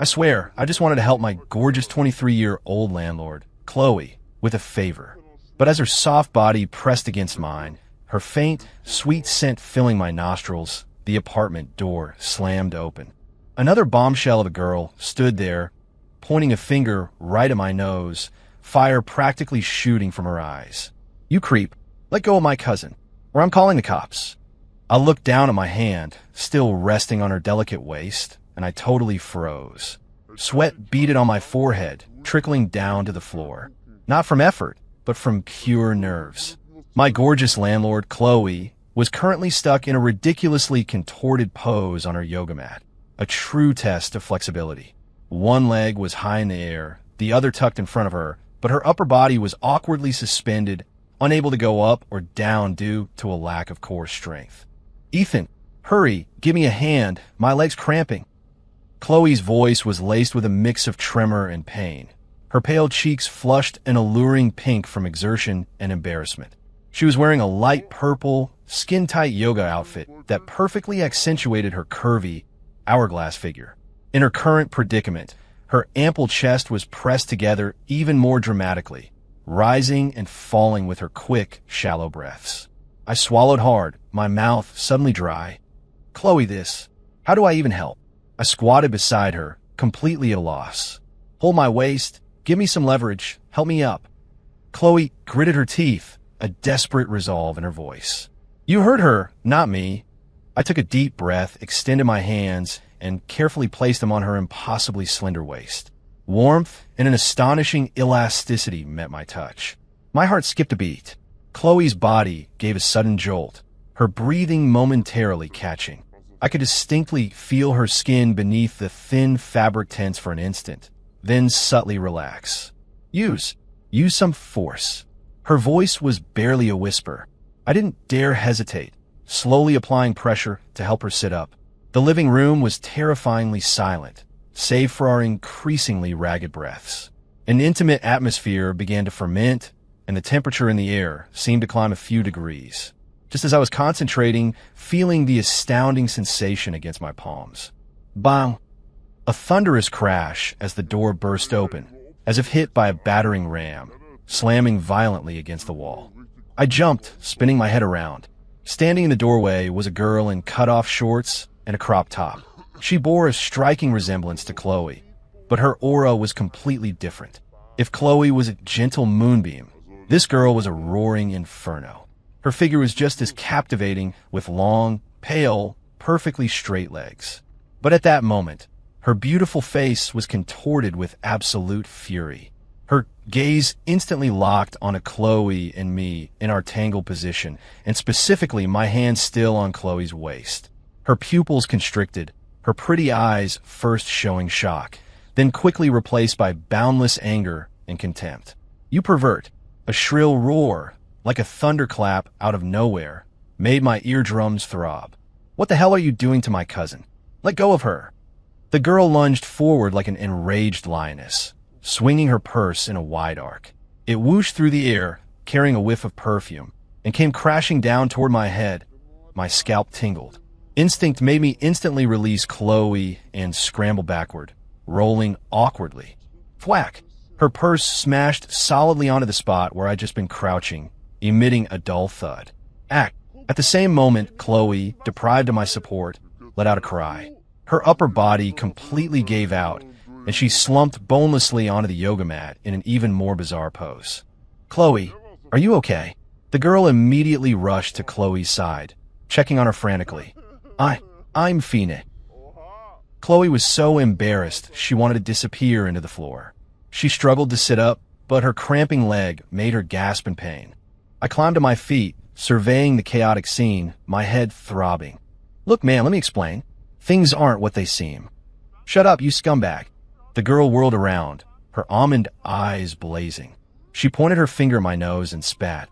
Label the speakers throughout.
Speaker 1: I swear, I just wanted to help my gorgeous 23-year-old landlord, Chloe, with a favor. But as her soft body pressed against mine, her faint, sweet scent filling my nostrils, the apartment door slammed open. Another bombshell of a girl stood there, pointing a finger right at my nose, fire practically shooting from her eyes. "You creep. Let go of my cousin, or I'm calling the cops." I looked down at my hand, still resting on her delicate waist, and I totally froze. Sweat beaded on my forehead, trickling down to the floor. Not from effort, but from pure nerves. My gorgeous landlord, Chloe, was currently stuck in a ridiculously contorted pose on her yoga mat, a true test of flexibility. One leg was high in the air, the other tucked in front of her, but her upper body was awkwardly suspended, unable to go up or down due to a lack of core strength. "Ethan, hurry, give me a hand, my leg's cramping." Chloe's voice was laced with a mix of tremor and pain. Her pale cheeks flushed an alluring pink from exertion and embarrassment. She was wearing a light purple, skin-tight yoga outfit that perfectly accentuated her curvy, hourglass figure. In her current predicament, her ample chest was pressed together even more dramatically, rising and falling with her quick, shallow breaths. I swallowed hard, my mouth suddenly dry. "Chloe, this. How do I even help?" I squatted beside her, completely at a loss. "Hold my waist. Give me some leverage. Help me up." Chloe gritted her teeth, a desperate resolve in her voice. "You heard her, not me." I took a deep breath, extended my hands, and carefully placed them on her impossibly slender waist. Warmth and an astonishing elasticity met my touch. My heart skipped a beat. Chloe's body gave a sudden jolt, her breathing momentarily catching. I could distinctly feel her skin beneath the thin fabric tense for an instant, then subtly relax. Use some force." Her voice was barely a whisper. I didn't dare hesitate, slowly applying pressure to help her sit up. The living room was terrifyingly silent, save for our increasingly ragged breaths. An intimate atmosphere began to ferment, and the temperature in the air seemed to climb a few degrees, just as I was concentrating, feeling the astounding sensation against my palms. Bang! A thunderous crash as the door burst open, as if hit by a battering ram, slamming violently against the wall. I jumped, spinning my head around. Standing in the doorway was a girl in cut-off shorts and a crop top. She bore a striking resemblance to Chloe, but her aura was completely different. If Chloe was a gentle moonbeam, this girl was a roaring inferno. Her figure was just as captivating, with long, pale, perfectly straight legs. But at that moment, her beautiful face was contorted with absolute fury. Her gaze instantly locked onto Chloe and me in our tangled position, and specifically my hand still on Chloe's waist. Her pupils constricted, her pretty eyes first showing shock, then quickly replaced by boundless anger and contempt. "You pervert!" A shrill roar, like a thunderclap out of nowhere, made my eardrums throb. "What the hell are you doing to my cousin? Let go of her!" The girl lunged forward like an enraged lioness, swinging her purse in a wide arc. It whooshed through the air, carrying a whiff of perfume, and came crashing down toward my head. My scalp tingled. Instinct made me instantly release Chloe and scramble backward, rolling awkwardly. Thwack! Her purse smashed solidly onto the spot where I'd just been crouching, emitting a dull thud. At the same moment, Chloe, deprived of my support, let out a cry. Her upper body completely gave out, and she slumped bonelessly onto the yoga mat in an even more bizarre pose. "Chloe, are you okay?" The girl immediately rushed to Chloe's side, checking on her frantically. I'm fine." Chloe was so embarrassed she wanted to disappear into the floor. She struggled to sit up, but her cramping leg made her gasp in pain. I climbed to my feet, surveying the chaotic scene, my head throbbing. "Look, man, let me explain. Things aren't what they seem." "Shut up, you scumbag." The girl whirled around, her almond eyes blazing. She pointed her finger at my nose and spat.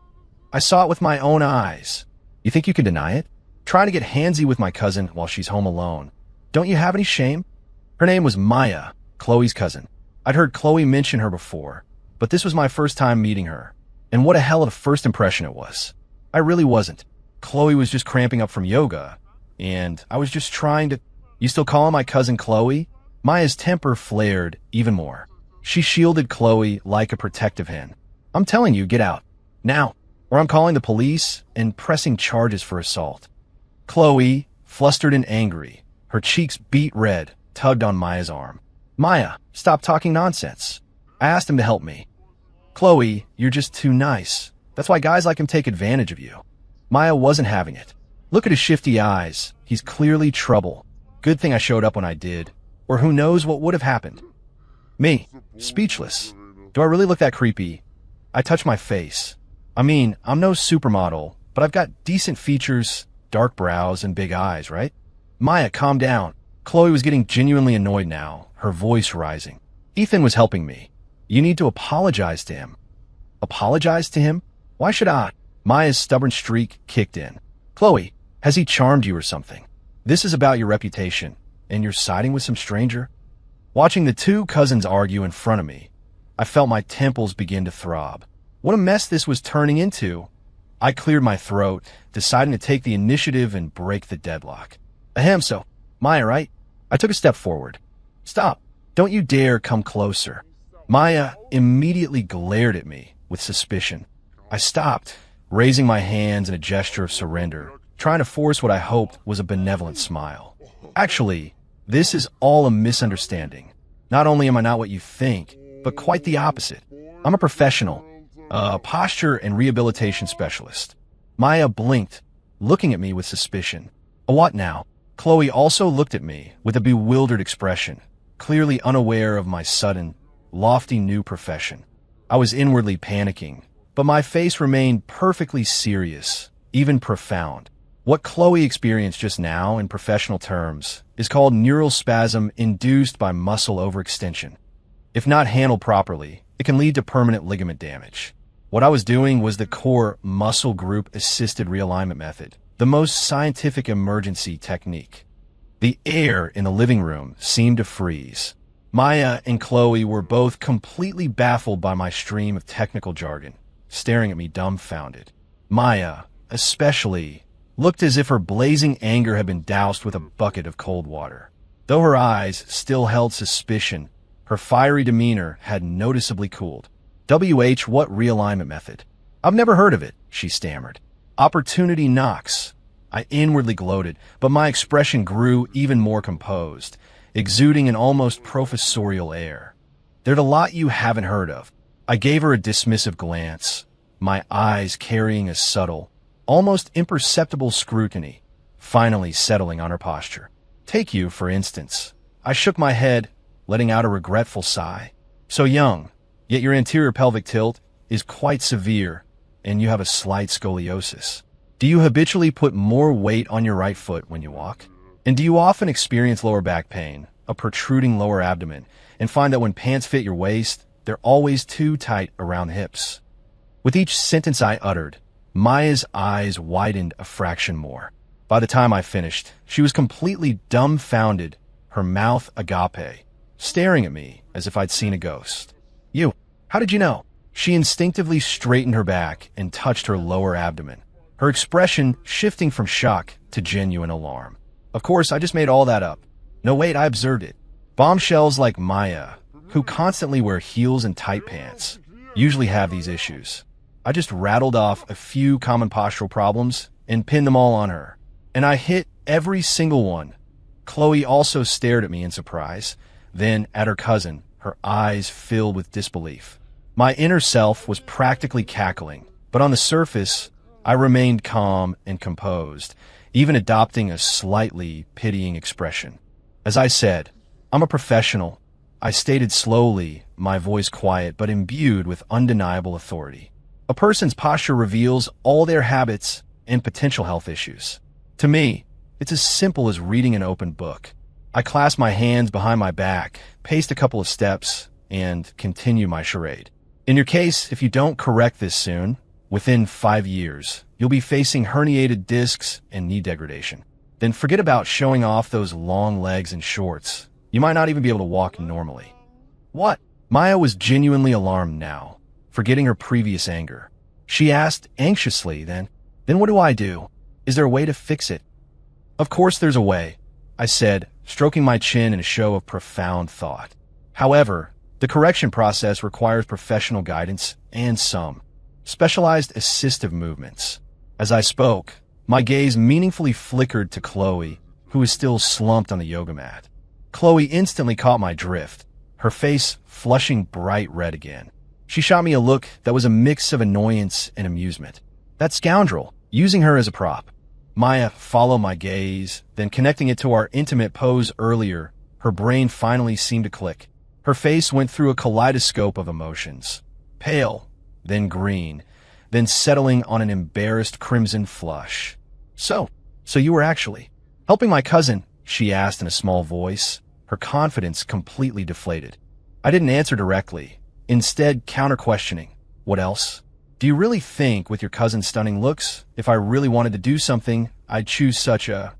Speaker 1: "I saw it with my own eyes. You think you can deny it? Trying to get handsy with my cousin while she's home alone. Don't you have any shame?" Her name was Maya, Chloe's cousin. I'd heard Chloe mention her before, but this was my first time meeting her. And what a hell of a first impression it was. I really wasn't. Chloe was just cramping up from yoga, and I was just trying to... "You still calling my cousin Chloe?" Maya's temper flared even more. She shielded Chloe like a protective hen. I'm telling you, get out. Now, or I'm calling the police and pressing charges for assault. Chloe, flustered and angry, her cheeks beet red, tugged on Maya's arm. Maya, stop talking nonsense. I asked him to help me. Chloe, you're just too nice. That's why guys like him take advantage of you. Maya wasn't having it. Look at his shifty eyes. He's clearly trouble. Good thing I showed up when I did. Or who knows what would have happened. Me, speechless. Do I really look that creepy? I touch my face. I mean, I'm no supermodel, but I've got decent features, dark brows, and big eyes, right? Maya, calm down. Chloe was getting genuinely annoyed now, her voice rising. Ethan was helping me. You need to apologize to him. Apologize to him? Why should I? Maya's stubborn streak kicked in. Chloe, has he charmed you or something? This is about your reputation, and you're siding with some stranger? Watching the two cousins argue in front of me, I felt my temples begin to throb. What a mess this was turning into. I cleared my throat, deciding to take the initiative and break the deadlock. Ahem, so, Maya, right? I took a step forward. Stop. Don't you dare come closer. Maya immediately glared at me with suspicion. I stopped, raising my hands in a gesture of surrender, trying to force what I hoped was a benevolent smile. Actually, this is all a misunderstanding. Not only am I not what you think, but quite the opposite. I'm a professional, a posture and rehabilitation specialist. Maya blinked, looking at me with suspicion. A what now? Chloe also looked at me with a bewildered expression, clearly unaware of my sudden, lofty new profession. I was inwardly panicking, but my face remained perfectly serious, even profound. What Chloe experienced just now in professional terms is called neural spasm induced by muscle overextension. If not handled properly, it can lead to permanent ligament damage. What I was doing was the core muscle group assisted realignment method, the most scientific emergency technique. The air in the living room seemed to freeze. Maya and Chloe were both completely baffled by my stream of technical jargon, staring at me dumbfounded. Maya, especially, looked as if her blazing anger had been doused with a bucket of cold water. Though her eyes still held suspicion, her fiery demeanor had noticeably cooled. What realignment method? I've never heard of it, she stammered. Opportunity knocks. I inwardly gloated, but my expression grew even more composed, exuding an almost professorial air. There's a lot you haven't heard of. I gave her a dismissive glance, my eyes carrying a subtle, almost imperceptible scrutiny, finally settling on her posture. Take you, for instance. I shook my head, letting out a regretful sigh. So young, yet your anterior pelvic tilt is quite severe, and you have a slight scoliosis. Do you habitually put more weight on your right foot when you walk? And do you often experience lower back pain, a protruding lower abdomen, and find that when pants fit your waist, they're always too tight around the hips? With each sentence I uttered, Maya's eyes widened a fraction more. By the time I finished, she was completely dumbfounded, her mouth agape, staring at me as if I'd seen a ghost. You, how did you know? She instinctively straightened her back and touched her lower abdomen, her expression shifting from shock to genuine alarm. Of course, I just made all that up. No, wait, I observed it. Bombshells like Maya, who constantly wear heels and tight pants, usually have these issues. I just rattled off a few common postural problems and pinned them all on her. And I hit every single one. Chloe also stared at me in surprise, then at her cousin, her eyes filled with disbelief. My inner self was practically cackling, but on the surface, I remained calm and composed, even adopting a slightly pitying expression. As I said, I'm a professional. I stated slowly, my voice quiet but imbued with undeniable authority. A person's posture reveals all their habits and potential health issues. To me, it's as simple as reading an open book. I clasp my hands behind my back, pace a couple of steps, and continue my charade. In your case, if you don't correct this soon, within 5 years, you'll be facing herniated discs and knee degradation. Then forget about showing off those long legs and shorts. You might not even be able to walk normally. What? Maya was genuinely alarmed now, forgetting her previous anger. She asked anxiously, then what do I do? Is there a way to fix it? Of course there's a way, I said, stroking my chin in a show of profound thought. However, the correction process requires professional guidance and some specialized assistive movements. As I spoke, my gaze meaningfully flickered to Chloe, who was still slumped on the yoga mat. Chloe instantly caught my drift, her face flushing bright red again. She shot me a look that was a mix of annoyance and amusement. That scoundrel, using her as a prop. Maya followed my gaze, then connecting it to our intimate pose earlier, her brain finally seemed to click. Her face went through a kaleidoscope of emotions. Pale, then green, then settling on an embarrassed crimson flush. So you were actually helping my cousin?" she asked in a small voice, her confidence completely deflated. I didn't answer directly, instead counter-questioning. "What else? Do you really think with your cousin's stunning looks, if I really wanted to do something, I'd choose such a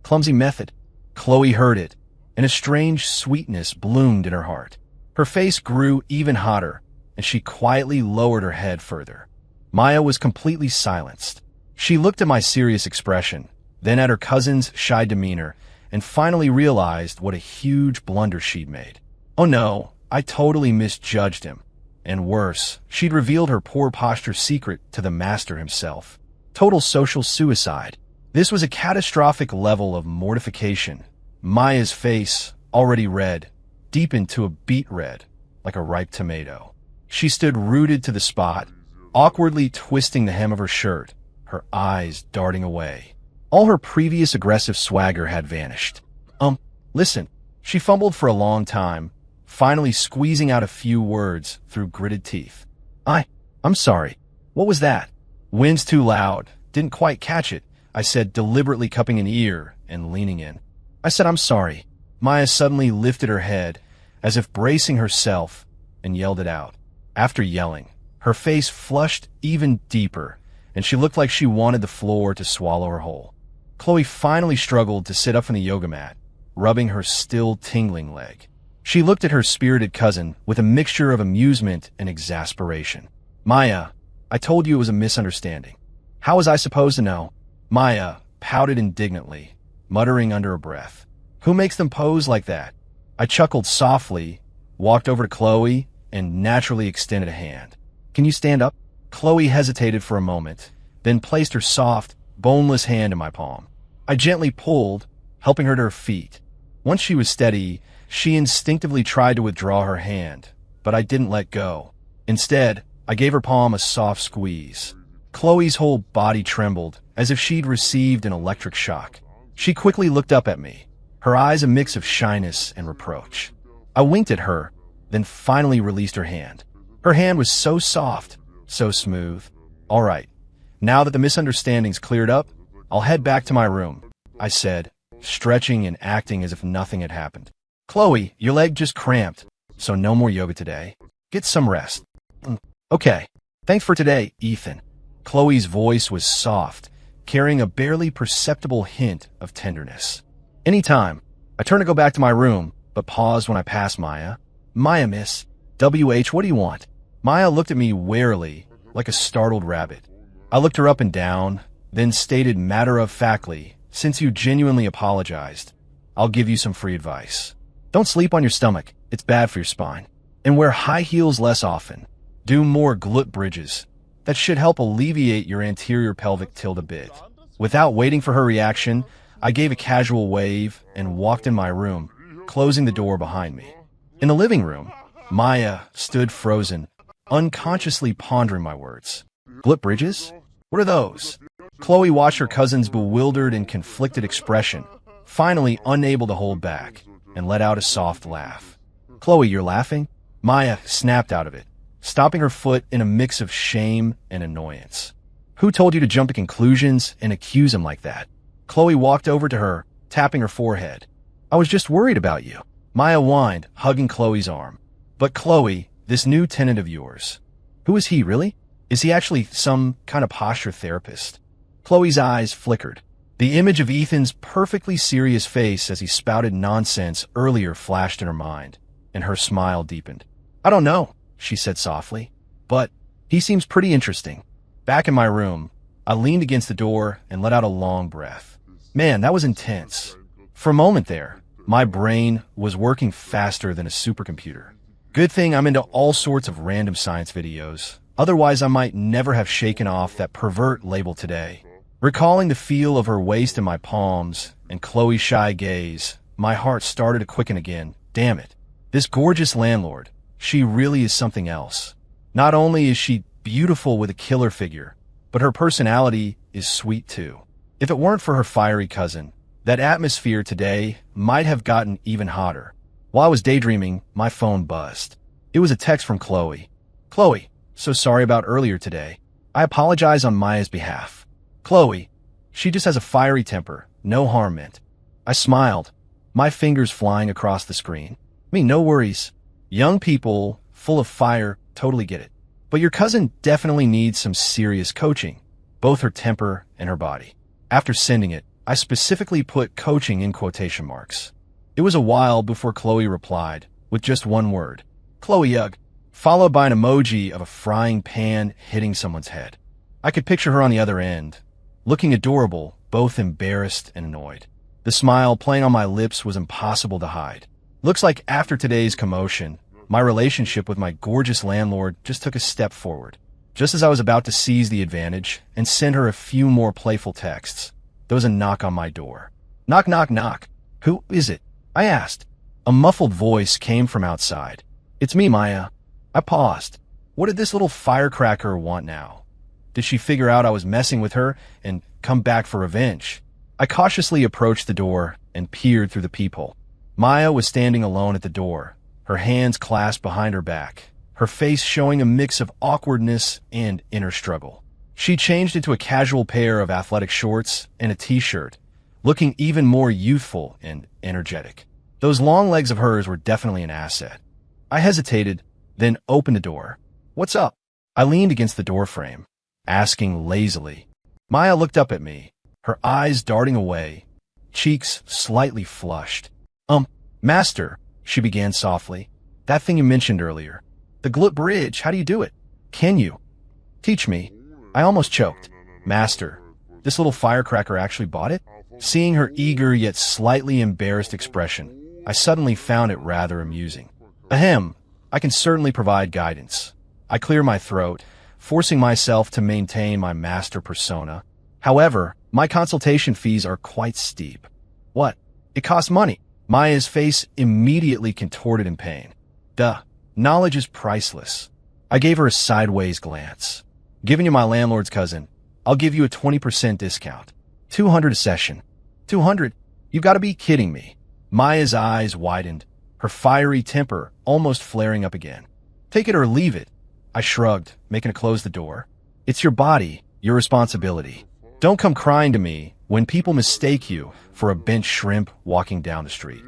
Speaker 1: clumsy method?" Chloe heard it, and a strange sweetness bloomed in her heart. Her face grew even hotter, and she quietly lowered her head further. Maya was completely silenced. She looked at my serious expression, then at her cousin's shy demeanor, and finally realized what a huge blunder she'd made. Oh no, I totally misjudged him. And worse, she'd revealed her poor posture secret to the master himself. Total social suicide. This was a catastrophic level of mortification. Maya's face, already red, deepened to a beet red, like a ripe tomato. She stood rooted to the spot, awkwardly twisting the hem of her shirt, her eyes darting away. All her previous aggressive swagger had vanished. Listen, she fumbled for a long time, finally squeezing out a few words through gritted teeth. I'm sorry. What was that?" "Wind's too loud. Didn't quite catch it," I said, deliberately cupping an ear and leaning in. "I said I'm sorry." Maya suddenly lifted her head, as if bracing herself, and yelled it out. After yelling, her face flushed even deeper, and she looked like she wanted the floor to swallow her whole. Chloe finally struggled to sit up from the yoga mat, rubbing her still tingling leg. She looked at her spirited cousin with a mixture of amusement and exasperation. "Maya, I told you it was a misunderstanding. How was I supposed to know?" Maya pouted indignantly, muttering under her breath. "Who makes them pose like that?" I chuckled softly, walked over to Chloe, and naturally extended a hand. "Can you stand up?" Chloe hesitated for a moment, then placed her soft, boneless hand in my palm. I gently pulled, helping her to her feet. Once she was steady, she instinctively tried to withdraw her hand, but I didn't let go. Instead, I gave her palm a soft squeeze. Chloe's whole body trembled, as if she'd received an electric shock. She quickly looked up at me, her eyes a mix of shyness and reproach. I winked at her, then finally released her hand. Her hand was so soft, so smooth. "All right, now that the misunderstanding's cleared up, I'll head back to my room," I said, stretching and acting as if nothing had happened. "Chloe, your leg just cramped, so no more yoga today. Get some rest." "Okay. Thanks for today, Ethan." Chloe's voice was soft, carrying a barely perceptible hint of tenderness. "Anytime." I turned to go back to my room, but paused when I passed Maya. "Maya, miss. WH, what do you want?" Maya looked at me warily, like a startled rabbit. I looked her up and down, then stated matter-of-factly, "Since you genuinely apologized, I'll give you some free advice. Don't sleep on your stomach. It's bad for your spine. And wear high heels less often. Do more glute bridges. That should help alleviate your anterior pelvic tilt a bit." Without waiting for her reaction, I gave a casual wave and walked in my room, closing the door behind me. In the living room, Maya stood frozen, unconsciously pondering my words. "Glute bridges? What are those?" Chloe watched her cousin's bewildered and conflicted expression, finally unable to hold back, and let out a soft laugh. "Chloe, you're laughing?" Maya snapped out of it, stopping her foot in a mix of shame and annoyance. "Who told you to jump to conclusions and accuse him like that?" Chloe walked over to her, tapping her forehead. "I was just worried about you." Maya whined, hugging Chloe's arm. "But Chloe, this new tenant of yours, who is he really? Is he actually some kind of posture therapist?" Chloe's eyes flickered. The image of Ethan's perfectly serious face as he spouted nonsense earlier flashed in her mind, and her smile deepened. "I don't know," she said softly, "but he seems pretty interesting." Back in my room, I leaned against the door and let out a long breath. Man, that was intense. For a moment there, My brain was working faster than a supercomputer. Good thing I'm into all sorts of random science videos. Otherwise, I might never have shaken off that pervert label today. Recalling the feel of her waist in my palms and Chloe's shy gaze, my heart started to quicken again. Damn it. This gorgeous landlord, she really is something else. Not only is she beautiful with a killer figure, but her personality is sweet too. If it weren't for her fiery cousin, that atmosphere today might have gotten even hotter. While I was daydreaming, my phone buzzed. It was a text from Chloe. Chloe, so sorry about earlier today. I apologize on Maya's behalf. Chloe, she just has a fiery temper, no harm meant. I smiled, my fingers flying across the screen. No worries. Young people, full of fire, totally get it. But your cousin definitely needs some serious coaching, both her temper and her body. After sending it, I specifically put coaching in quotation marks. It was a while before Chloe replied, with just one word, Chloe ugh, followed by an emoji of a frying pan hitting someone's head. I could picture her on the other end, looking adorable, both embarrassed and annoyed. The smile playing on my lips was impossible to hide. Looks like after today's commotion, my relationship with my gorgeous landlord just took a step forward. Just as I was about to seize the advantage and send her a few more playful texts, there was a knock on my door. Knock, knock, knock. Who is it? I asked. A muffled voice came from outside. It's me, Maya. I paused. What did this little firecracker want now? Did she figure out I was messing with her and come back for revenge? I cautiously approached the door and peered through the peephole. Maya was standing alone at the door, her hands clasped behind her back, her face showing a mix of awkwardness and inner struggle. She changed into a casual pair of athletic shorts and a t-shirt, looking even more youthful and energetic. Those long legs of hers were definitely an asset. I hesitated, then opened the door. What's up? I leaned against the doorframe, asking lazily. Maya looked up at me, her eyes darting away, cheeks slightly flushed. Master, she began softly. That thing you mentioned earlier. The Glut Bridge, how do you do it? Can you? Teach me. I almost choked. Master, this little firecracker actually bought it? Seeing her eager yet slightly embarrassed expression, I suddenly found it rather amusing. Ahem, I can certainly provide guidance. I clear my throat, forcing myself to maintain my master persona. However, my consultation fees are quite steep. What? It costs money. Maya's face immediately contorted in pain. Duh, knowledge is priceless. I gave her a sideways glance. Giving you my landlord's cousin, I'll give you a 20% discount. 200 a session. 200? You've got to be kidding me. Maya's eyes widened, her fiery temper almost flaring up again. Take it or leave it. I shrugged, making to close the door. It's your body, your responsibility. Don't come crying to me when people mistake you for a bent shrimp walking down the street.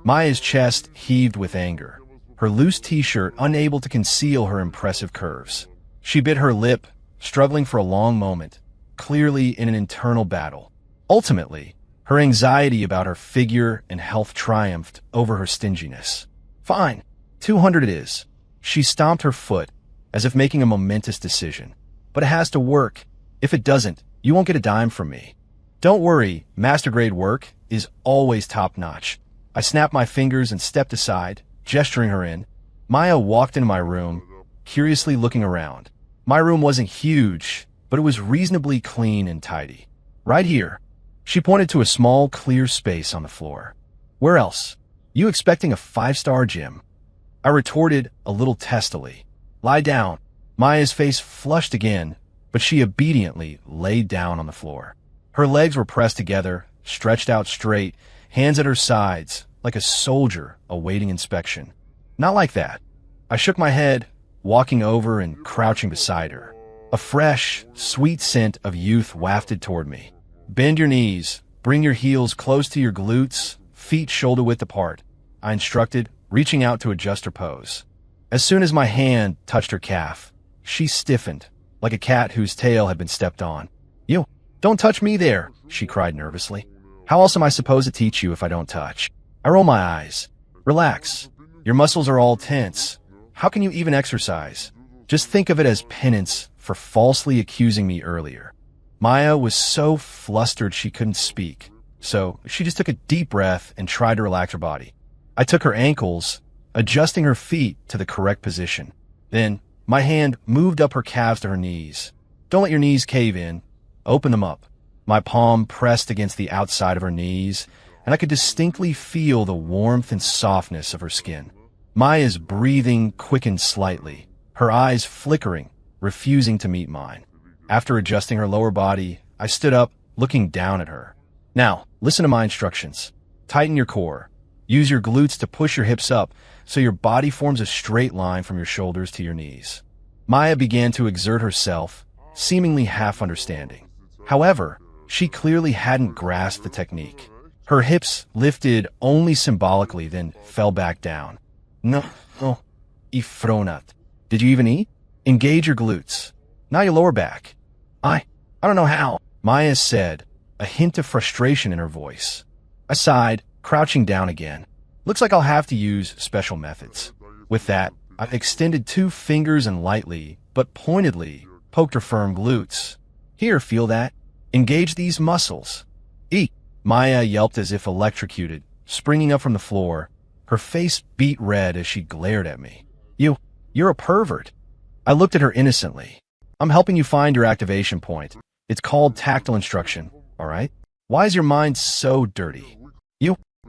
Speaker 1: Maya's chest heaved with anger, her loose t-shirt unable to conceal her impressive curves. She bit her lip, struggling for a long moment, clearly in an internal battle. Ultimately, her anxiety about her figure and health triumphed over her stinginess. Fine, 200 it is. She stomped her foot, as if making a momentous decision. But it has to work. If it doesn't, you won't get a dime from me. Don't worry, master-grade work is always top-notch. I snapped my fingers and stepped aside, gesturing her in. Maya walked into my room, curiously looking around. My room wasn't huge, but it was reasonably clean and tidy. Right here. She pointed to a small, clear space on the floor. Where else? You expecting a 5-star gym? I retorted a little testily. Lie down. Maya's face flushed again, but she obediently laid down on the floor. Her legs were pressed together, stretched out straight, hands at her sides, like a soldier awaiting inspection. Not like that. I shook my head, walking over and crouching beside her. A fresh, sweet scent of youth wafted toward me. Bend your knees, bring your heels close to your glutes, feet shoulder-width apart, I instructed, reaching out to adjust her pose. As soon as my hand touched her calf, she stiffened, like a cat whose tail had been stepped on. Don't touch me there, she cried nervously. How else am I supposed to teach you if I don't touch? I roll my eyes. Relax. Your muscles are all tense. How can you even exercise? Just think of it as penance for falsely accusing me earlier. Maya was so flustered she couldn't speak. So she just took a deep breath and tried to relax her body. I took her ankles, adjusting her feet to the correct position. Then my hand moved up her calves to her knees. Don't let your knees cave in. Open them up. My palm pressed against the outside of her knees, and I could distinctly feel the warmth and softness of her skin. Maya's breathing quickened slightly, her eyes flickering, refusing to meet mine. After adjusting her lower body, I stood up, looking down at her. Now, listen to my instructions. Tighten your core. Use your glutes to push your hips up so your body forms a straight line from your shoulders to your knees. Maya began to exert herself, seemingly half understanding. However, she clearly hadn't grasped the technique. Her hips lifted only symbolically, then fell back down. No, ifronat. Did you even eat? Engage your glutes. Now your lower back. I don't know how, Maya said, a hint of frustration in her voice. I sighed, crouching down again. Looks like I'll have to use special methods. With that, I extended 2 fingers and lightly, but pointedly, poked her firm glutes. Here, feel that? Engage these muscles. Eat. Maya yelped as if electrocuted, springing up from the floor. Her face beat red as she glared at me. You're a pervert. I looked at her innocently. I'm helping you find your activation point. It's called tactile instruction, all right? Why is your mind so dirty?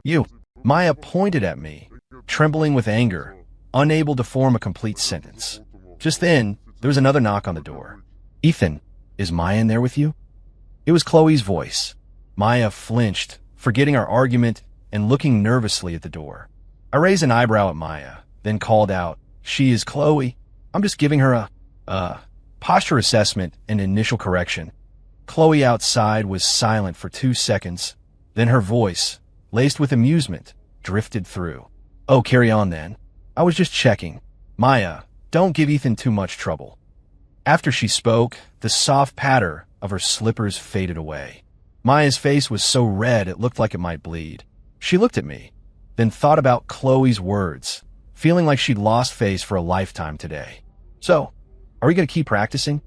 Speaker 1: You. Maya pointed at me, trembling with anger, unable to form a complete sentence. Just then, there was another knock on the door. Ethan, is Maya in there with you? It was Chloe's voice. Maya flinched, forgetting our argument and looking nervously at the door. I raised an eyebrow at Maya, then called out, She is Chloe. I'm just giving her a posture assessment and initial correction. Chloe outside was silent for 2 seconds. Then her voice, laced with amusement, drifted through. Oh, carry on then. I was just checking. Maya, don't give Ethan too much trouble. After she spoke, the soft patter of her slippers faded away. Maya's face was so red it looked like it might bleed. She looked at me, then thought about Chloe's words, feeling like she'd lost face for a lifetime today. So, are we going to keep practicing?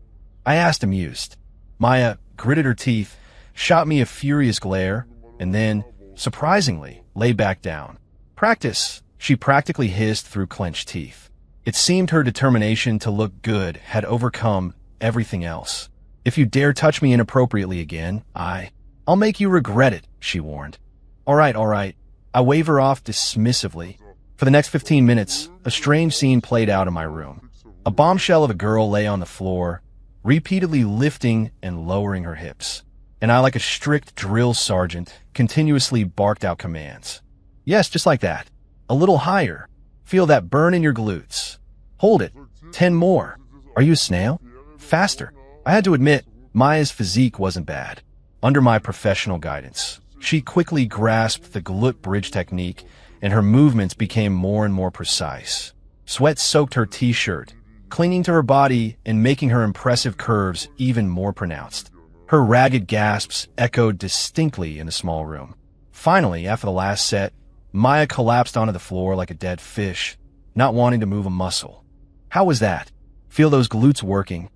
Speaker 1: I asked, amused. Maya gritted her teeth, shot me a furious glare, and then, surprisingly, lay back down. Practice, she practically hissed through clenched teeth. It seemed her determination to look good had overcome everything else. If you dare touch me inappropriately again, I'll make you regret it, she warned. All right. I wave her off dismissively. For the next 15 minutes, a strange scene played out in my room. A bombshell of a girl lay on the floor, repeatedly lifting and lowering her hips. And I, like a strict drill sergeant, continuously barked out commands. Yes, just like that. A little higher. Feel that burn in your glutes. Hold it. 10 more. Are you a snail? Faster. I had to admit, Maya's physique wasn't bad. Under my professional guidance, she quickly grasped the glute bridge technique, and her movements became more and more precise. Sweat soaked her t-shirt, clinging to her body and making her impressive curves even more pronounced. Her ragged gasps echoed distinctly in the small room. Finally, after the last set, Maya collapsed onto the floor like a dead fish, not wanting to move a muscle. How was that? Feel those glutes working?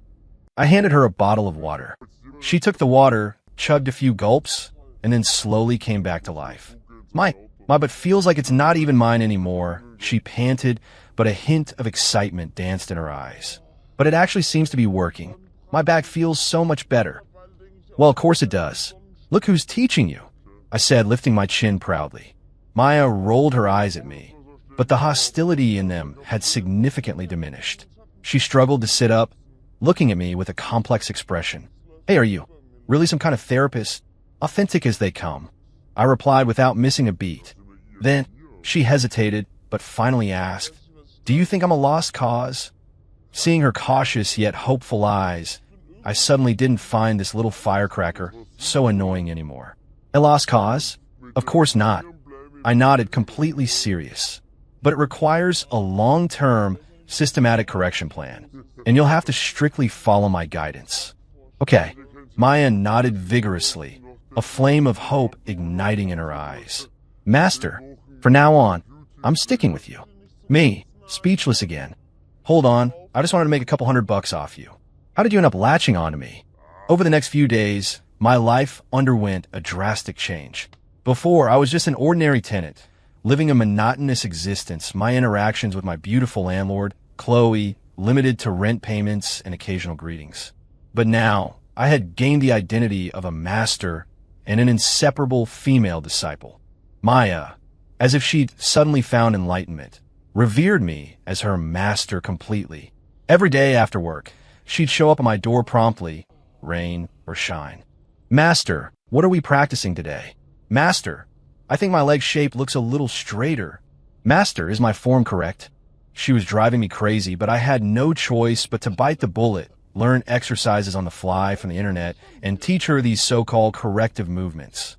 Speaker 1: I handed her a bottle of water. She took the water, chugged a few gulps, and then slowly came back to life. My butt feels like it's not even mine anymore, she panted, but a hint of excitement danced in her eyes. But it actually seems to be working. My back feels so much better. Well, of course it does. Look who's teaching you, I said, lifting my chin proudly. Maya rolled her eyes at me, but the hostility in them had significantly diminished. She struggled to sit up, looking at me with a complex expression. Hey, are you really some kind of therapist? Authentic as they come, I replied without missing a beat. Then she hesitated, but finally asked, Do you think I'm a lost cause? Seeing her cautious yet hopeful eyes, I suddenly didn't find this little firecracker so annoying anymore. A lost cause? Of course not. I nodded, completely serious. But it requires a long-term, systematic correction plan, and you'll have to strictly follow my guidance. Okay. Maya nodded vigorously, a flame of hope igniting in her eyes. Master, from now on, I'm sticking with you. Me, speechless again. Hold on, I just wanted to make a couple $100 off you. How did you end up latching onto me? Over the next few days, my life underwent a drastic change. Before, I was just an ordinary tenant, living a monotonous existence, my interactions with my beautiful landlord, Chloe, limited to rent payments and occasional greetings. But now, I had gained the identity of a master and an inseparable female disciple. Maya, as if she'd suddenly found enlightenment, revered me as her master completely. Every day after work, she'd show up at my door promptly, rain or shine. "Master, what are we practicing today?" "Master, I think my leg shape looks a little straighter." "Master, is my form correct?" She was driving me crazy, but I had no choice but to bite the bullet, learn exercises on the fly from the internet, and teach her these so-called corrective movements.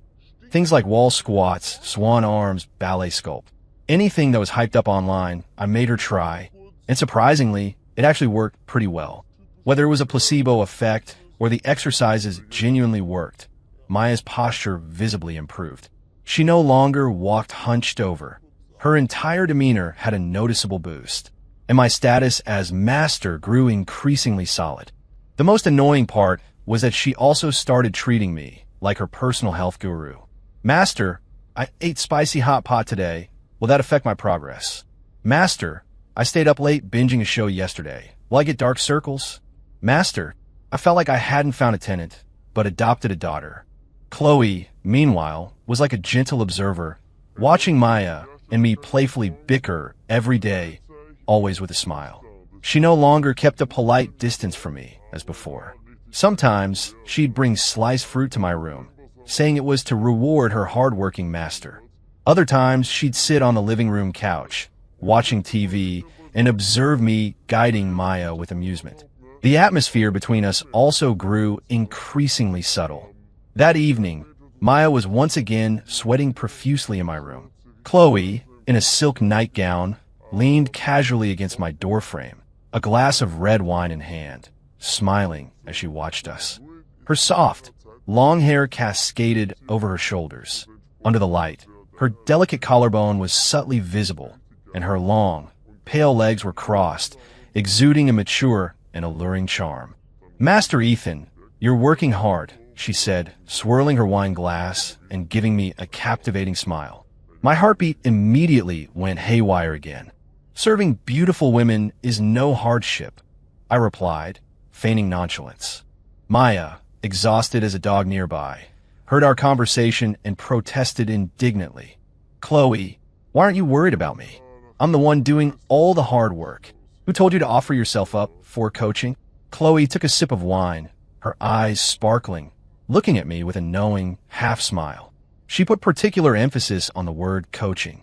Speaker 1: Things like wall squats, swan arms, ballet sculpt. Anything that was hyped up online, I made her try, and surprisingly, it actually worked pretty well. Whether it was a placebo effect or the exercises genuinely worked, Maya's posture visibly improved. She no longer walked hunched over. Her entire demeanor had a noticeable boost, and my status as master grew increasingly solid. The most annoying part was that she also started treating me like her personal health guru. "Master, I ate spicy hot pot today. Will that affect my progress?" "Master, I stayed up late binging a show yesterday. Will I get dark circles?" "Master, I felt like I hadn't found a tenant, but adopted a daughter." Chloe, meanwhile, was like a gentle observer, watching Maya and me playfully bicker every day, always with a smile. She no longer kept a polite distance from me, as before. Sometimes, she'd bring sliced fruit to my room, saying it was to reward her hardworking master. Other times, she'd sit on the living room couch, watching TV, and observe me guiding Maya with amusement. The atmosphere between us also grew increasingly subtle. That evening, Maya was once again sweating profusely in my room. Chloe, in a silk nightgown, leaned casually against my doorframe, a glass of red wine in hand, smiling as she watched us. Her soft, long hair cascaded over her shoulders. Under the light, her delicate collarbone was subtly visible, and her long, pale legs were crossed, exuding a mature and alluring charm. "Master Ethan, you're working hard," she said, swirling her wine glass and giving me a captivating smile. My heartbeat immediately went haywire again. "Serving beautiful women is no hardship," I replied, feigning nonchalance. Maya, exhausted as a dog nearby, heard our conversation and protested indignantly. "Chloe, why aren't you worried about me? I'm the one doing all the hard work. Who told you to offer yourself up for coaching?" Chloe took a sip of wine, her eyes sparkling, looking at me with a knowing half smile. She put particular emphasis on the word coaching.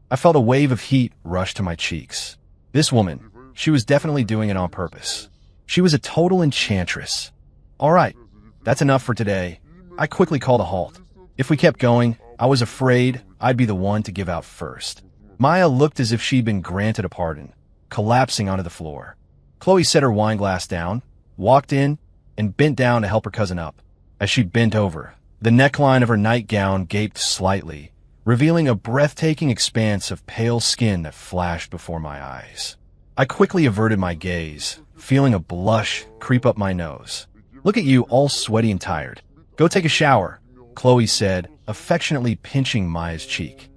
Speaker 1: I felt a wave of heat rush to my cheeks. This woman, she was definitely doing it on purpose. She was a total enchantress. "All right, that's enough for today." I quickly called a halt. If we kept going, I was afraid I'd be the one to give out first. Maya looked as if she'd been granted a pardon, collapsing onto the floor. Chloe set her wine glass down, walked in, and bent down to help her cousin up. As she bent over, the neckline of her nightgown gaped slightly, revealing a breathtaking expanse of pale skin that flashed before my eyes. I quickly averted my gaze, feeling a blush creep up my nose. "Look at you, all sweaty and tired. Go take a shower," Chloe said, affectionately pinching Maya's cheek.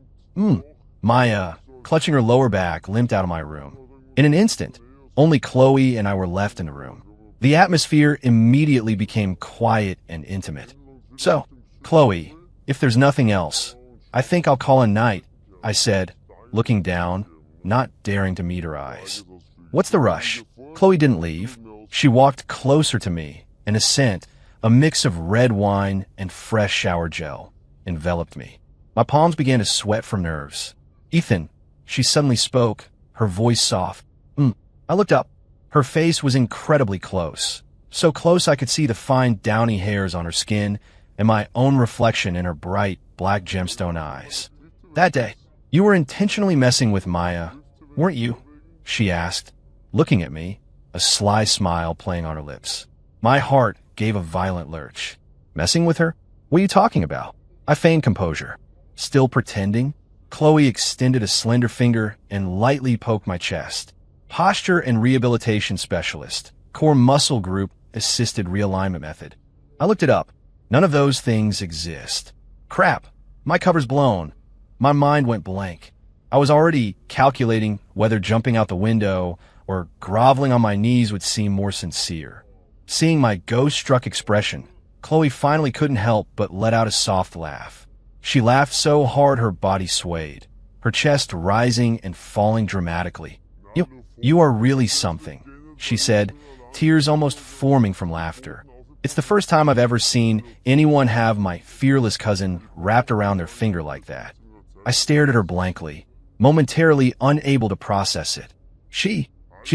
Speaker 1: Maya, clutching her lower back, limped out of my room. In an instant, only Chloe and I were left in the room. The atmosphere immediately became quiet and intimate. "So, Chloe, if there's nothing else, I think I'll call a night," I said, looking down, not daring to meet her eyes. "What's the rush?" Chloe didn't leave. She walked closer to me, and a scent, a mix of red wine and fresh shower gel, enveloped me. My palms began to sweat from nerves. "Ethan," she suddenly spoke, her voice soft. I looked up. Her face was incredibly close, so close I could see the fine downy hairs on her skin and my own reflection in her bright, black gemstone eyes. "That day, you were intentionally messing with Maya, weren't you?" she asked, looking at me, a sly smile playing on her lips. My heart gave a violent lurch. "Messing with her? What are you talking about?" I feigned composure. "Still pretending?" Chloe extended a slender finger and lightly poked my chest. "Posture and rehabilitation specialist, core muscle group assisted realignment method." I looked it up. None of those things exist. "Crap. My cover's blown. My mind went blank. I was already calculating whether jumping out the window or groveling on my knees would seem more sincere. Seeing my ghost-struck expression, Chloe finally couldn't help but let out a soft laugh. She laughed so hard her body swayed, her chest rising and falling dramatically. You are really something," she said, tears almost forming from laughter. It's the first time I've ever seen anyone have my fearless cousin wrapped around their finger like that. I stared at her blankly, momentarily unable to process it. She's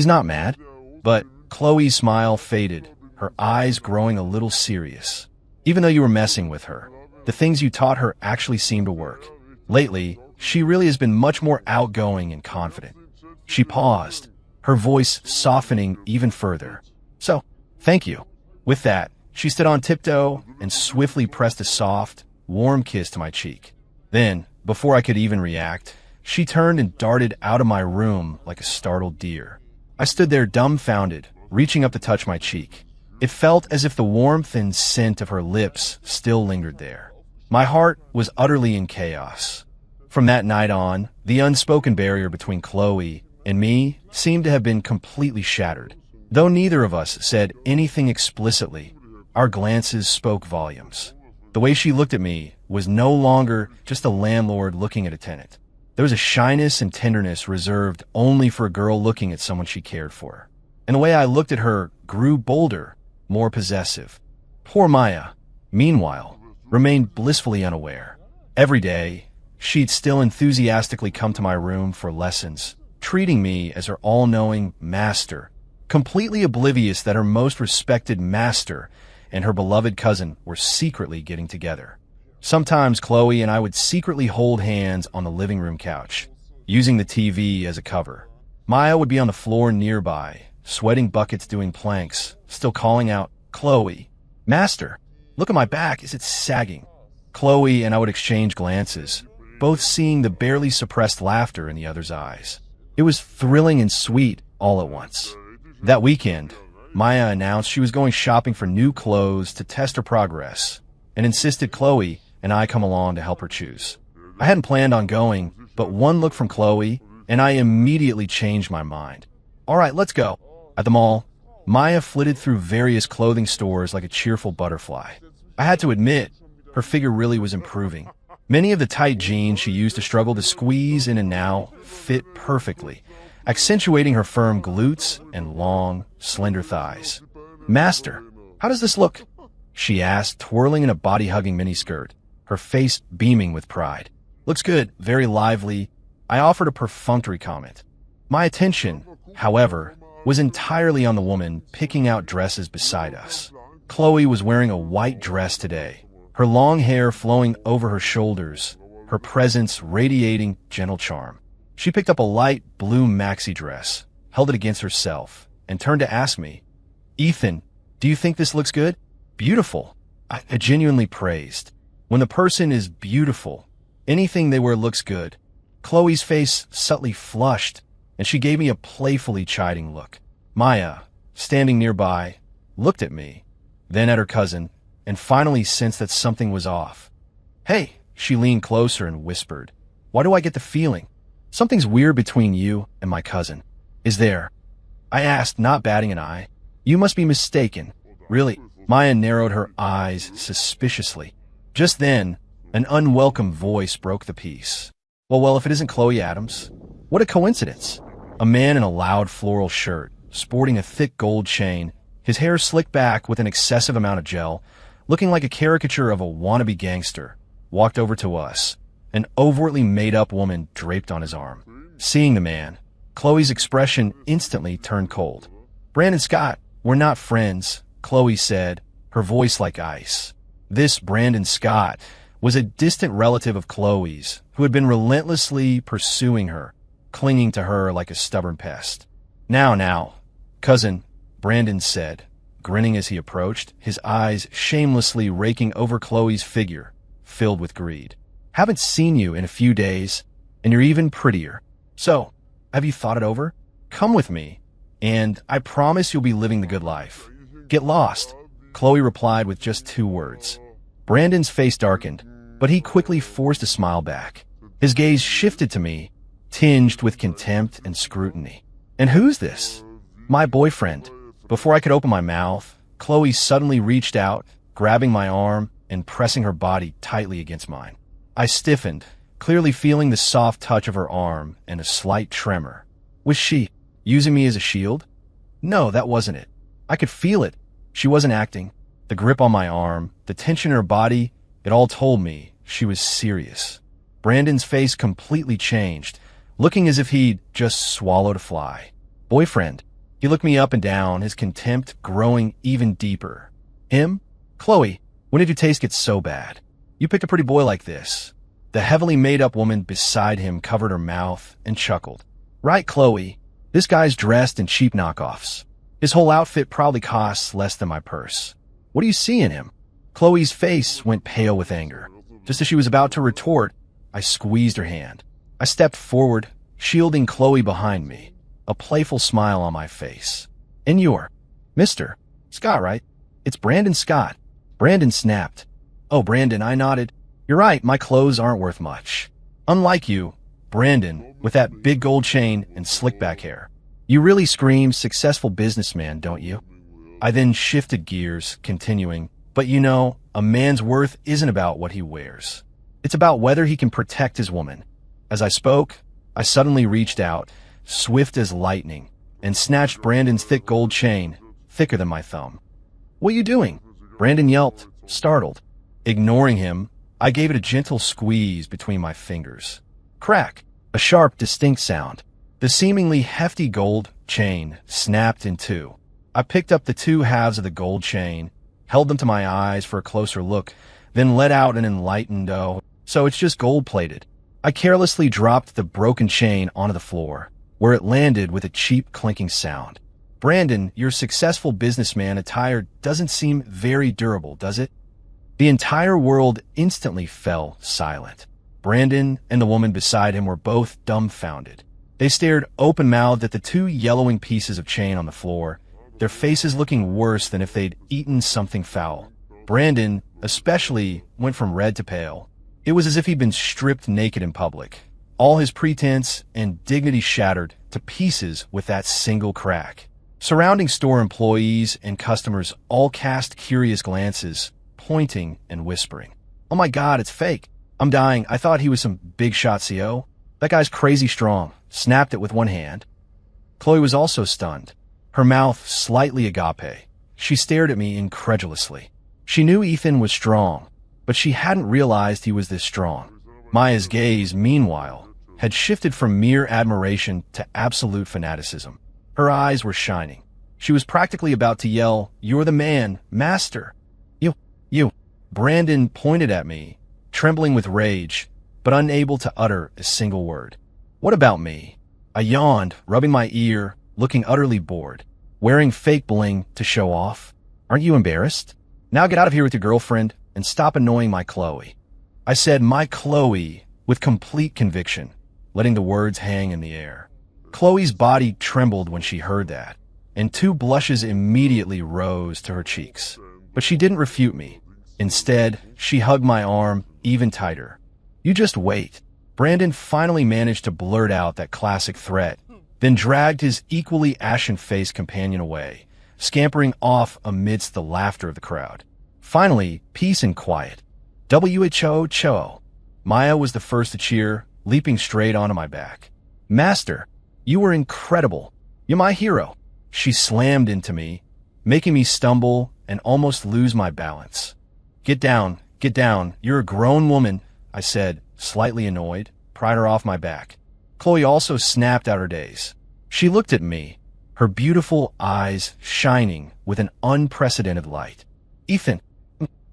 Speaker 1: not mad. But Chloe's smile faded, her eyes growing a little serious. "Even though you were messing with her, the things you taught her actually seem to work. Lately, she really has been much more outgoing and confident." She paused, her voice softening even further. "So, thank you." With that, she stood on tiptoe and swiftly pressed a soft, warm kiss to my cheek. Then, before I could even react, she turned and darted out of my room like a startled deer. I stood there dumbfounded, reaching up to touch my cheek. It felt as if the warmth and scent of her lips still lingered there. My heart was utterly in chaos. From that night on, the unspoken barrier between Chloe and me seemed to have been completely shattered. Though neither of us said anything explicitly, our glances spoke volumes. The way she looked at me was no longer just a landlord looking at a tenant. There was a shyness and tenderness reserved only for a girl looking at someone she cared for. And the way I looked at her grew bolder, more possessive. Poor Maya, meanwhile, remained blissfully unaware. Every day, she'd still enthusiastically come to my room for lessons, treating me as her all-knowing master, completely oblivious that her most respected master and her beloved cousin were secretly getting together. Sometimes Chloe and I would secretly hold hands on the living room couch, using the TV as a cover. Maya would be on the floor nearby, sweating buckets doing planks, still calling out, "Chloe, Master, look at my back, is it sagging?" Chloe and I would exchange glances, both seeing the barely suppressed laughter in the other's eyes. It was thrilling and sweet all at once. That weekend, Maya announced she was going shopping for new clothes to test her progress, and insisted Chloe and I come along to help her choose. I hadn't planned on going, but one look from Chloe, and I immediately changed my mind. "All right, let's go." At the mall, Maya flitted through various clothing stores like a cheerful butterfly. I had to admit, her figure really was improving. Many of the tight jeans she used to struggle to squeeze in and now fit perfectly, accentuating her firm glutes and long, slender thighs. "Master, how does this look?" she asked, twirling in a body-hugging miniskirt, her face beaming with pride. "Looks good, very lively." I offered a perfunctory comment. My attention, however, was entirely on the woman picking out dresses beside us. Chloe was wearing a white dress today, her long hair flowing over her shoulders, her presence radiating gentle charm. She picked up a light blue maxi dress, held it against herself, and turned to ask me, "Ethan, do you think this looks good?" "Beautiful," I genuinely praised. When the person is beautiful, anything they wear looks good. Chloe's face subtly flushed, and she gave me a playfully chiding look. Maya, standing nearby, looked at me, then at her cousin, and finally sensed that something was off. "Hey," she leaned closer and whispered, "why do I get the feeling something's weird between you and my cousin?" "Is there?" I asked, not batting an eye. "You must be mistaken." "Really?" Maya narrowed her eyes suspiciously. Just then, an unwelcome voice broke the peace. Well, if it isn't Chloe Adams. What a coincidence. A man in a loud floral shirt, sporting a thick gold chain, his hair slicked back with an excessive amount of gel, looking like a caricature of a wannabe gangster, walked over to us, an overtly made-up woman draped on his arm. Seeing the man, Chloe's expression instantly turned cold. "Brandon Scott, we're not friends," Chloe said, her voice like ice. This Brandon Scott was a distant relative of Chloe's who had been relentlessly pursuing her, clinging to her like a stubborn pest. Now, cousin," Brandon said, grinning as he approached, his eyes shamelessly raking over Chloe's figure, filled with greed. "Haven't seen you in a few days, and you're even prettier. So, have you thought it over? Come with me, and I promise you'll be living the good life." "Get lost," Chloe replied with just 2 words. Brandon's face darkened. but he quickly forced a smile back. His gaze shifted to me, tinged with contempt and scrutiny. "And who's this?" "My boyfriend." Before I could open my mouth, Chloe suddenly reached out, grabbing my arm and pressing her body tightly against mine. I stiffened, clearly feeling the soft touch of her arm and a slight tremor. Was she using me as a shield? No, that wasn't it. I could feel it. She wasn't acting. The grip on my arm, the tension in her body, it all told me she was serious. Brandon's face completely changed, looking as if he'd just swallowed a fly. "Boyfriend." He looked me up and down, his contempt growing even deeper. "Him? Chloe, when did your taste get so bad? You picked a pretty boy like this." The heavily made-up woman beside him covered her mouth and chuckled. "Right, Chloe. This guy's dressed in cheap knockoffs. His whole outfit probably costs less than my purse. What do you see in him?" Chloe's face went pale with anger. Just as she was about to retort, I squeezed her hand. I stepped forward, shielding Chloe behind me, a playful smile on my face. "And you're Mr. Scott, right?" "It's Brandon Scott." Brandon snapped. "Oh, Brandon," I nodded. "You're right, my clothes aren't worth much. Unlike you, Brandon, with that big gold chain and slick back hair. You really scream successful businessman, don't you?" I then shifted gears, continuing, "But you know, a man's worth isn't about what he wears. It's about whether he can protect his woman." As I spoke, I suddenly reached out, swift as lightning, and snatched Brandon's thick gold chain, thicker than my thumb. "What are you doing?" Brandon yelped, startled. Ignoring him, I gave it a gentle squeeze between my fingers. Crack! A sharp, distinct sound. The seemingly hefty gold chain snapped in two. I picked up the two halves of the gold chain, held them to my eyes for a closer look, then let out an enlightened, "Oh, so it's just gold-plated." I carelessly dropped the broken chain onto the floor, where it landed with a cheap clinking sound. "Brandon, your successful businessman attire doesn't seem very durable, does it?" The entire world instantly fell silent. Brandon and the woman beside him were both dumbfounded. They stared open-mouthed at the two yellowing pieces of chain on the floor, their faces looking worse than if they'd eaten something foul. Brandon, especially, went from red to pale. It was as if he'd been stripped naked in public, all his pretense and dignity shattered to pieces with that single crack. Surrounding store employees and customers all cast curious glances, pointing and whispering. "Oh my God, it's fake. I'm dying. I thought he was some big shot CO. That guy's crazy strong." Snapped it with one hand. Chloe was also stunned, her mouth slightly agape. She stared at me incredulously. She knew Ethan was strong, but she hadn't realized he was this strong. Maya's gaze, meanwhile, had shifted from mere admiration to absolute fanaticism. Her eyes were shining. She was practically about to yell, "You're the man, master." You. Brandon pointed at me, trembling with rage, but unable to utter a single word. "What about me?" I yawned, rubbing my ear, looking utterly bored. "Wearing fake bling to show off? Aren't you embarrassed? Now get out of here with your girlfriend and stop annoying my Chloe." I said "my Chloe" with complete conviction, letting the words hang in the air. Chloe's body trembled when she heard that, and two blushes immediately rose to her cheeks. But she didn't refute me. Instead, she hugged my arm even tighter. "You just wait." Brandon finally managed to blurt out that classic threat, then dragged his equally ashen-faced companion away, scampering off amidst the laughter of the crowd. Finally, peace and quiet. WHO. Maya was the first to cheer, leaping straight onto my back. "Master, you were incredible. You're my hero." She slammed into me, making me stumble and almost lose my balance. Get down. You're a grown woman," I said, slightly annoyed, pried her off my back. Chloe also snapped out her daze. She looked at me, her beautiful eyes shining with an unprecedented light. "Ethan,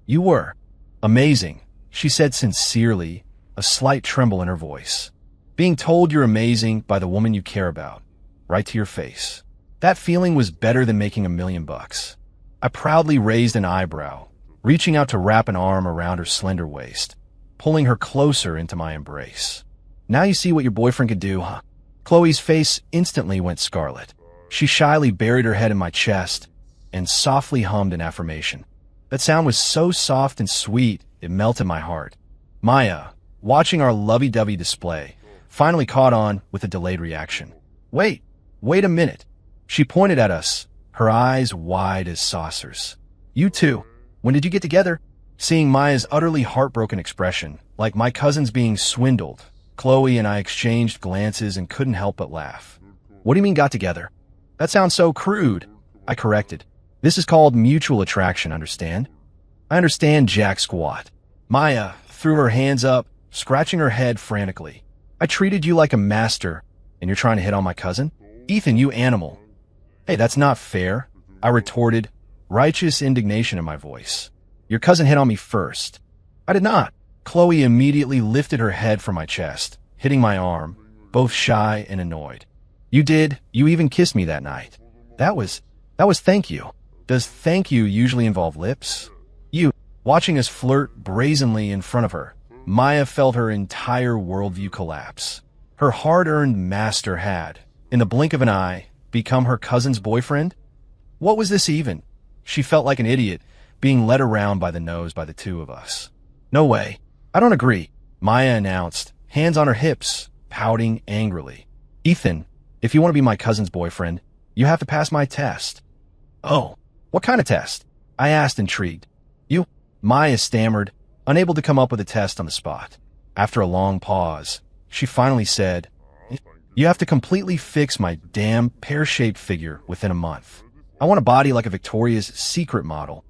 Speaker 1: you were amazing," she said sincerely, a slight tremble in her voice. "Being told you're amazing by the woman you care about, right to your face. That feeling was better than making $1 million. I proudly raised an eyebrow, reaching out to wrap an arm around her slender waist, pulling her closer into my embrace. "Now you see what your boyfriend could do, huh?" Chloe's face instantly went scarlet. She shyly buried her head in my chest and softly hummed an affirmation. That sound was so soft and sweet, it melted my heart. Maya, watching our lovey-dovey display, finally caught on with a delayed reaction. Wait a minute. She pointed at us, her eyes wide as saucers. You two, when did you get together? Seeing Maya's utterly heartbroken expression, like my cousins being swindled, Chloe and I exchanged glances and couldn't help but laugh. What do you mean got together? That sounds so crude, I corrected. This is called mutual attraction, understand? I understand, Jack Squat. Maya threw her hands up, scratching her head frantically. I treated you like a master, and you're trying to hit on my cousin? Ethan, you animal. Hey, that's not fair, I retorted, righteous indignation in my voice. Your cousin hit on me first. I did not. Chloe immediately lifted her head from my chest, hitting my arm, both shy and annoyed. You did. You even kissed me that night. That was thank you. Does thank you usually involve lips? You, watching us flirt brazenly in front of her, Maya felt her entire worldview collapse. Her hard-earned master had, in the blink of an eye, become her cousin's boyfriend? What was this even? She felt like an idiot, being led around by the nose by the two of us. No way. I don't agree, Maya announced, hands on her hips, pouting angrily. Ethan, if you want to be my cousin's boyfriend, you have to pass my test. Oh, what kind of test? I asked, intrigued. Maya stammered, unable to come up with a test on the spot. After a long pause, she finally said, you have to completely fix my damn pear-shaped figure within a month. I want a body like a Victoria's Secret model.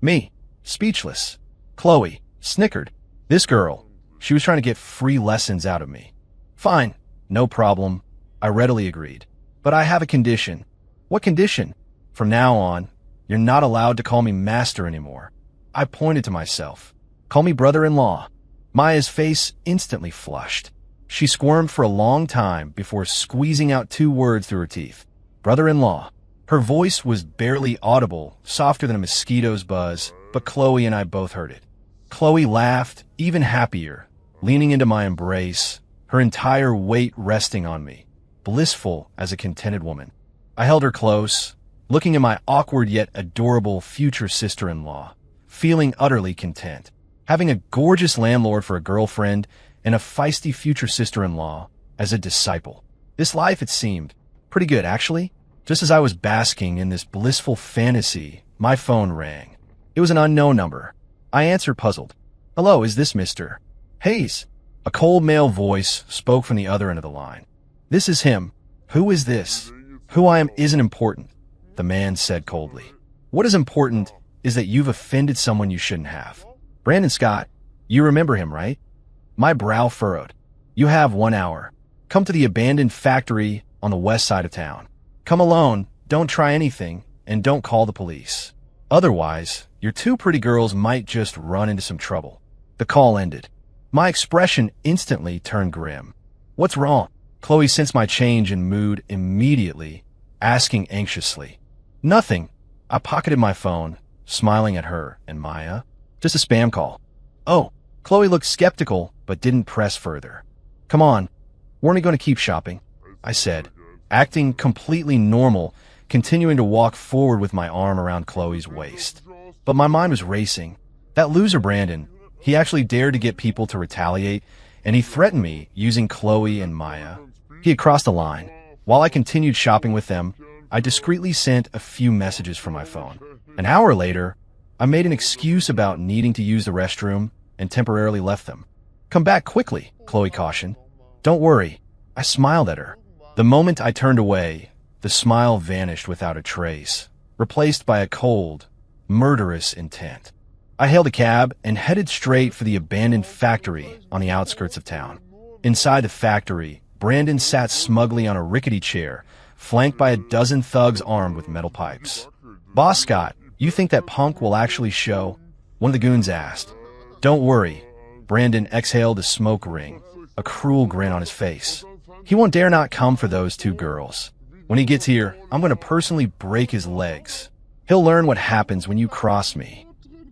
Speaker 1: Me, speechless. Chloe, snickered. This girl, she was trying to get free lessons out of me. Fine, no problem, I readily agreed. But I have a condition. What condition? From now on, you're not allowed to call me master anymore. I pointed to myself. Call me brother-in-law. Maya's face instantly flushed. She squirmed for a long time before squeezing out 2 words through her teeth. Brother-in-law. Her voice was barely audible, softer than a mosquito's buzz, but Chloe and I both heard it. Chloe laughed, even happier, leaning into my embrace, her entire weight resting on me, blissful as a contented woman. I held her close, looking at my awkward yet adorable future sister-in-law, feeling utterly content. Having a gorgeous landlord for a girlfriend and a feisty future sister-in-law as a disciple. This life, it seemed, pretty good, actually. Just as I was basking in this blissful fantasy, my phone rang. It was an unknown number. I answered, puzzled. Hello, is this Mr. Hayes? A cold male voice spoke from the other end of the line. This is him. Who is this? Who I am isn't important, the man said coldly. What is important is that you've offended someone you shouldn't have. Brandon Scott, you remember him, right? My brow furrowed. You have 1 hour. Come to the abandoned factory on the west side of town. Come alone, don't try anything, and don't call the police. Otherwise, your 2 pretty girls might just run into some trouble. The call ended. My expression instantly turned grim. What's wrong? Chloe sensed my change in mood immediately, asking anxiously. Nothing. I pocketed my phone, smiling at her and Maya. Just a spam call. Oh, Chloe looked skeptical, but didn't press further. Come on, weren't we going to keep shopping? I said, acting completely normal, continuing to walk forward with my arm around Chloe's waist. But my mind was racing. That loser Brandon, he actually dared to get people to retaliate, and he threatened me using Chloe and Maya. He had crossed the line. While I continued shopping with them, I discreetly sent a few messages from my phone. An hour later, I made an excuse about needing to use the restroom and temporarily left them. Come back quickly, Chloe cautioned. Don't worry. I smiled at her. The moment I turned away, the smile vanished without a trace, replaced by a cold, murderous intent. I hailed a cab and headed straight for the abandoned factory on the outskirts of town. Inside the factory, Brandon sat smugly on a rickety chair, flanked by a dozen thugs armed with metal pipes. Boss Scott, you think that punk will actually show? One of the goons asked. Don't worry. Brandon exhaled a smoke ring, a cruel grin on his face. He won't dare not come for those 2 girls. When he gets here, I'm going to personally break his legs. He'll learn what happens when you cross me.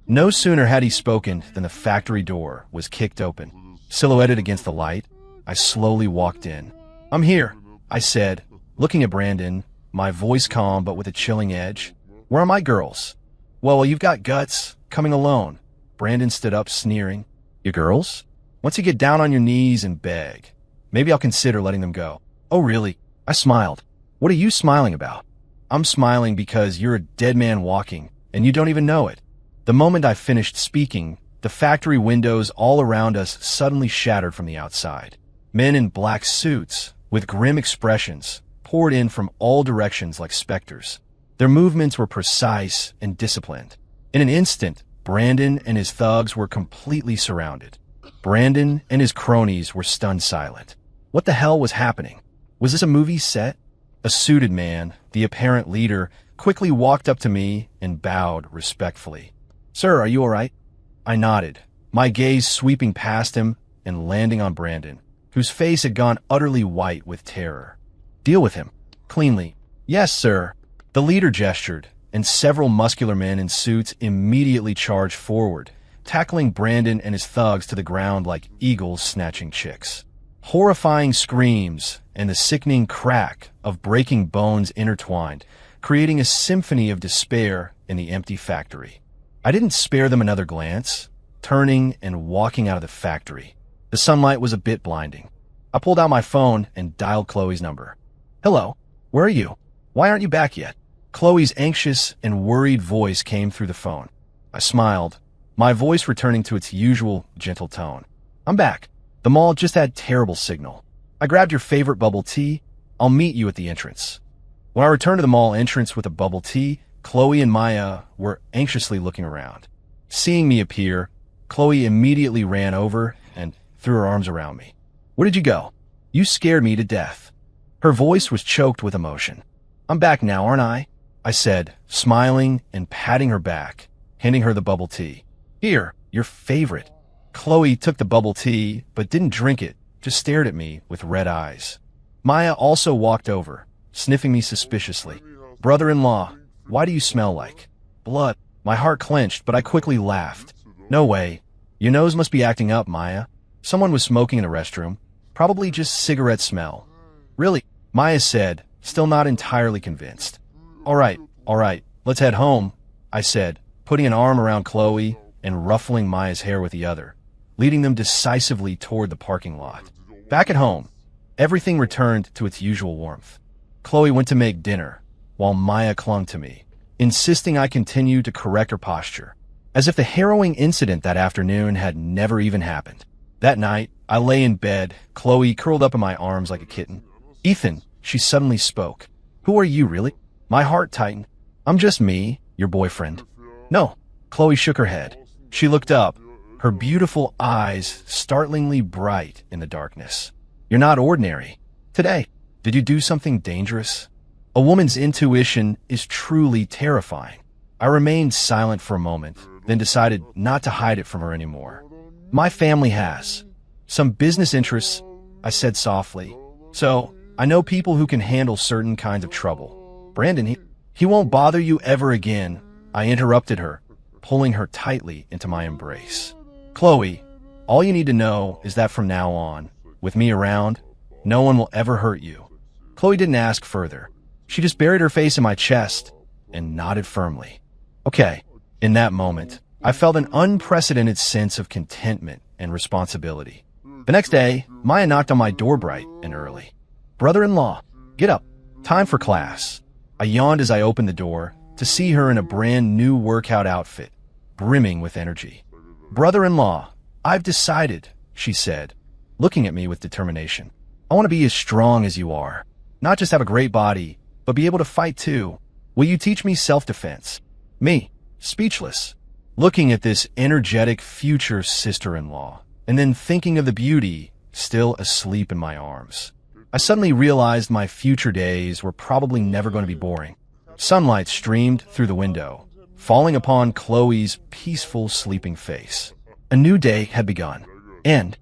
Speaker 1: No sooner had he spoken than the factory door was kicked open. Silhouetted against the light, I slowly walked in. I'm here, I said, looking at Brandon, my voice calm but with a chilling edge. Where are my girls? Well, you've got guts, coming alone. Brandon stood up, sneering. Your girls? Once you get down on your knees and beg, maybe I'll consider letting them go. Oh, really? I smiled. What are you smiling about? I'm smiling because you're a dead man walking, and you don't even know it. The moment I finished speaking, the factory windows all around us suddenly shattered from the outside. Men in black suits, with grim expressions, poured in from all directions like specters. Their movements were precise and disciplined. In an instant, Brandon and his thugs were completely surrounded. Brandon and his cronies were stunned silent. What the hell was happening? Was this a movie set? A suited man, the apparent leader, quickly walked up to me and bowed respectfully. Sir, are you all right? I nodded, my gaze sweeping past him and landing on Brandon, whose face had gone utterly white with terror. Deal with him. Cleanly. Yes, sir. The leader gestured, and several muscular men in suits immediately charged forward, tackling Brandon and his thugs to the ground like eagles snatching chicks. Horrifying screams and the sickening crack of breaking bones intertwined, creating a symphony of despair in the empty factory. I didn't spare them another glance, turning and walking out of the factory. The sunlight was a bit blinding. I pulled out my phone and dialed Chloe's number. Hello, where are you? Why aren't you back yet? Chloe's anxious and worried voice came through the phone. I smiled, my voice returning to its usual gentle tone. I'm back. The mall just had terrible signal. I grabbed your favorite bubble tea. I'll meet you at the entrance. When I returned to the mall entrance with a bubble tea, Chloe and Maya were anxiously looking around. Seeing me appear, Chloe immediately ran over and threw her arms around me. Where did you go? You scared me to death. Her voice was choked with emotion. I'm back now, aren't I? I said, smiling and patting her back, handing her the bubble tea. Here, your favorite. Chloe took the bubble tea, but didn't drink it, just stared at me with red eyes. Maya also walked over, sniffing me suspiciously. Brother-in-law, why do you smell like blood? My heart clenched, but I quickly laughed. No way. Your nose must be acting up, Maya. Someone was smoking in the restroom. Probably just cigarette smell. Really? Maya said, still not entirely convinced. All right, let's head home, I said, putting an arm around Chloe and ruffling Maya's hair with the other, leading them decisively toward the parking lot. Back at home, everything returned to its usual warmth. Chloe went to make dinner, while Maya clung to me, insisting I continue to correct her posture, as if the harrowing incident that afternoon had never even happened. That night, I lay in bed, Chloe curled up in my arms like a kitten. Ethan, she suddenly spoke. Who are you, really? My heart tightened. I'm just me, your boyfriend. No. Chloe shook her head. She looked up, her beautiful eyes startlingly bright in the darkness. You're not ordinary. Today, did you do something dangerous? A woman's intuition is truly terrifying. I remained silent for a moment, then decided not to hide it from her anymore. My family has some business interests, I said softly. So, I know people who can handle certain kinds of trouble. Brandon, he won't bother you ever again, I interrupted her, pulling her tightly into my embrace. Chloe, all you need to know is that from now on, with me around, no one will ever hurt you. Chloe didn't ask further. She just buried her face in my chest and nodded firmly. Okay. In that moment, I felt an unprecedented sense of contentment and responsibility. The next day, Maya knocked on my door bright and early. Brother-in-law, get up. Time for class. I yawned as I opened the door to see her in a brand new workout outfit, brimming with energy. Brother-in-law, I've decided, she said, looking at me with determination. I want to be as strong as you are. Not just have a great body, but be able to fight too. Will you teach me self-defense? Me, speechless, looking at this energetic future sister-in-law, and then thinking of the beauty still asleep in my arms. I suddenly realized my future days were probably never going to be boring. Sunlight streamed through the window, falling upon Chloe's peaceful sleeping face. A new day had begun, and